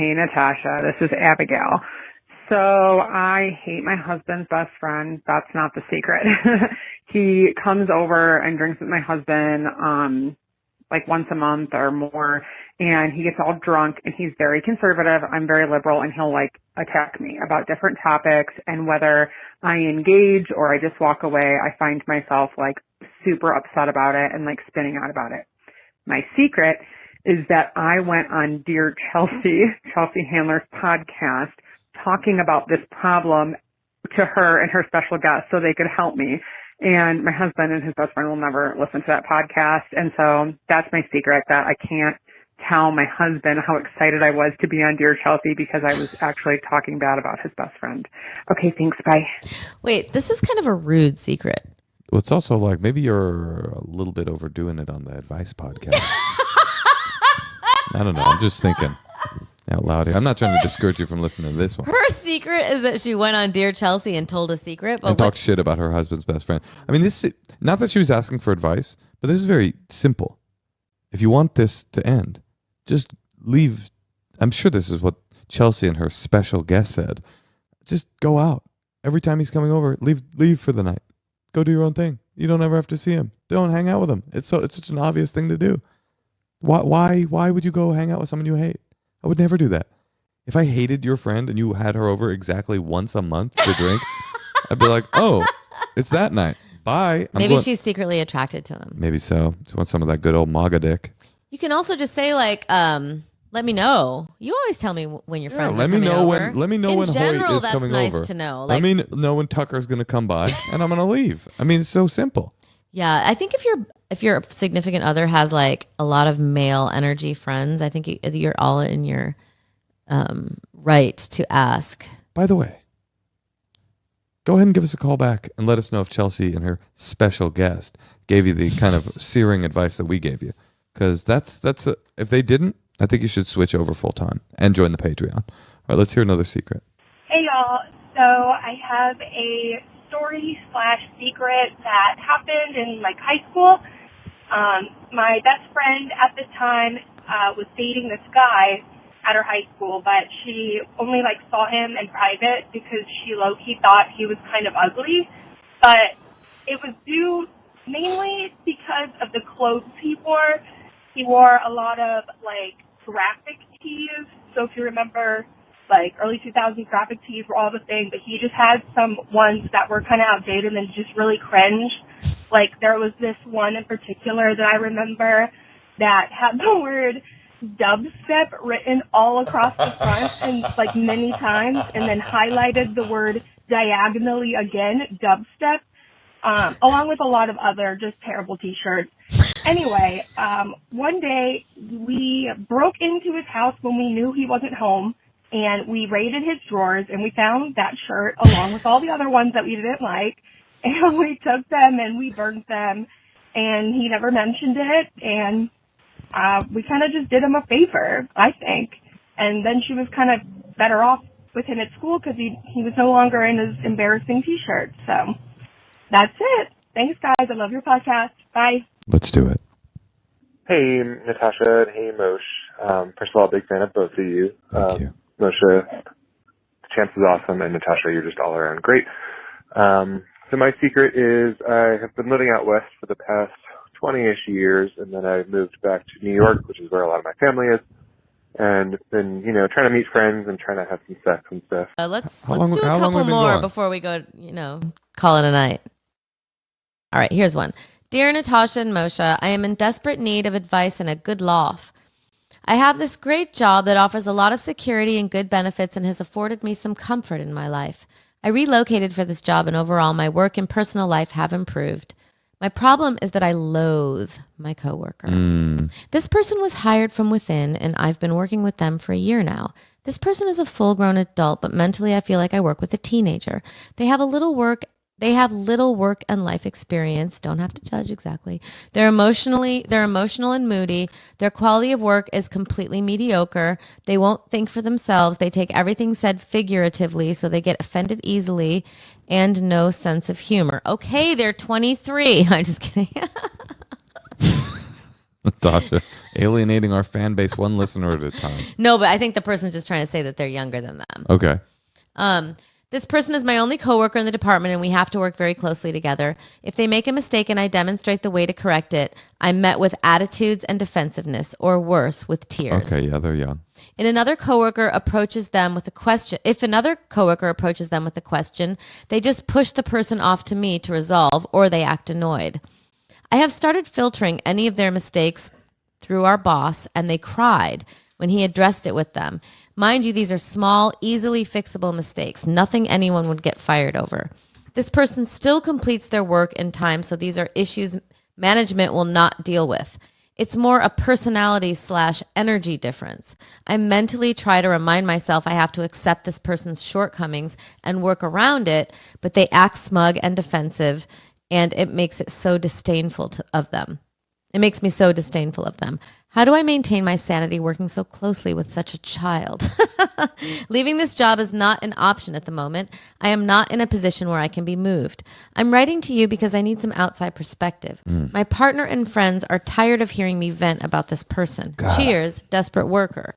Hey, Natasha. This is Abigail. So I hate my husband's best friend. That's not the secret. He comes over and drinks with my husband, like once a month or more, and he gets all drunk, and he's very conservative. I'm very liberal, and he'll like attack me about different topics, and whether I engage or I just walk away, I find myself like super upset about it and like spinning out about it. My secret is that I went on Dear Chelsea Handler's podcast, talking about this problem to her and her special guest so they could help me. And my husband and his best friend will never listen to that podcast. And so that's my secret, that I can't tell my husband how excited I was to be on Dear Chelsea because I was actually talking bad about his best friend. Okay, thanks. Bye. Wait, this is kind of a rude secret. Well, it's also like maybe you're a little bit overdoing it on the advice podcast. I don't know. I'm just thinking out loud here. I'm not trying to discourage you from listening to this one. Her secret is that she went on Dear Chelsea and told a secret. But and talked shit about her husband's best friend. I mean, this not that she was asking for advice, but this is very simple. If you want this to end, just leave. I'm sure this is what Chelsea and her special guest said. Just go out. Every time he's coming over, leave for the night. Go do your own thing. You don't ever have to see him. Don't hang out with him. It's such an obvious thing to do. Why would you go hang out with someone you hate? I would never do that. If I hated your friend and you had her over exactly once a month to drink, I'd be like, oh, it's that night. Bye. Maybe she's secretly attracted to him. Maybe so. She wants some of that good old MAGA dick. You can also just say like, let me know. You always tell me when your friends are coming over. Let me know when general, Hoyt is that's coming nice over. To know. Like, let me know when Tucker's going to come by, and I'm going to leave. I mean, it's so simple. Yeah, I think if your significant other has like a lot of male energy friends, I think you're all in your right to ask. By the way, go ahead and give us a call back and let us know if Chelsea and her special guest gave you the kind of searing advice that we gave you. Because if they didn't, I think you should switch over full time and join the Patreon. All right, let's hear another secret. Hey, y'all. So I have a story/secret that happened in like high school. My best friend at the time was dating this guy at her high school, but she only like saw him in private because she low-key thought he was kind of ugly. But it was due mainly because of the clothes he wore. He wore a lot of like graphic tees. So if you remember, like early 2000s graphic tees were all the thing, but he just had some ones that were kind of outdated and just really cringe. Like there was this one in particular that I remember that had the word dubstep written all across the front and like many times, and then highlighted the word diagonally again, dubstep, along with a lot of other just terrible t-shirts. Anyway, one day we broke into his house when we knew he wasn't home, and we raided his drawers, and we found that shirt along with all the other ones that we didn't like, and we took them and we burned them, and he never mentioned it, and we kind of just did him a favor, I think. And then she was kind of better off with him at school because he was no longer in his embarrassing t-shirt. So that's it. Thanks, guys. I love your podcast. Bye. Let's do it. Hey, Natasha, and hey, Moshe. First of all, big fan of both of you. Thank you. Moshe, Chance is awesome, and Natasha, you're just all around great. So my secret is I have been living out west for the past 20-ish years, and then I moved back to New York, which is where a lot of my family is, and been, trying to meet friends and trying to have some sex and stuff. Let's do a couple more gone? before we go, call it a night. All right, here's one. Dear Natasha and Mosha, I am in desperate need of advice and a good laugh. I have this great job that offers a lot of security and good benefits and has afforded me some comfort in my life. I relocated for this job, and overall my work and personal life have improved. My problem is that I loathe my coworker. This person was hired from within, and I've been working with them for a year now. This person is a full-grown adult, but mentally I feel like I work with a teenager. They have little work and life experience. Don't have to judge exactly. They're emotional and moody. Their quality of work is completely mediocre. They won't think for themselves. They take everything said figuratively, so they get offended easily, and no sense of humor. Okay, they're 23. I'm just kidding. Natasha, alienating our fan base one listener at a time. No, but I think the person's just trying to say that they're younger than them. Okay. This person is my only coworker in the department and we have to work very closely together. If they make a mistake and I demonstrate the way to correct it, I'm met with attitudes and defensiveness, or worse, with tears. Okay, yeah, they're young. If another coworker approaches them with a question, they just push the person off to me to resolve, or they act annoyed. I have started filtering any of their mistakes through our boss, and they cried when he addressed it with them. Mind you, these are small, easily fixable mistakes, nothing anyone would get fired over. This person still completes their work in time, so these are issues management will not deal with. It's more a personality/energy difference. I mentally try to remind myself I have to accept this person's shortcomings and work around it, but they act smug and defensive, and it makes it so disdainful of them. It makes me so disdainful of them. How do I maintain my sanity working so closely with such a child? Leaving this job is not an option at the moment. I am not in a position where I can be moved. I'm writing to you because I need some outside perspective. My partner and friends are tired of hearing me vent about this person. God. Cheers, desperate worker.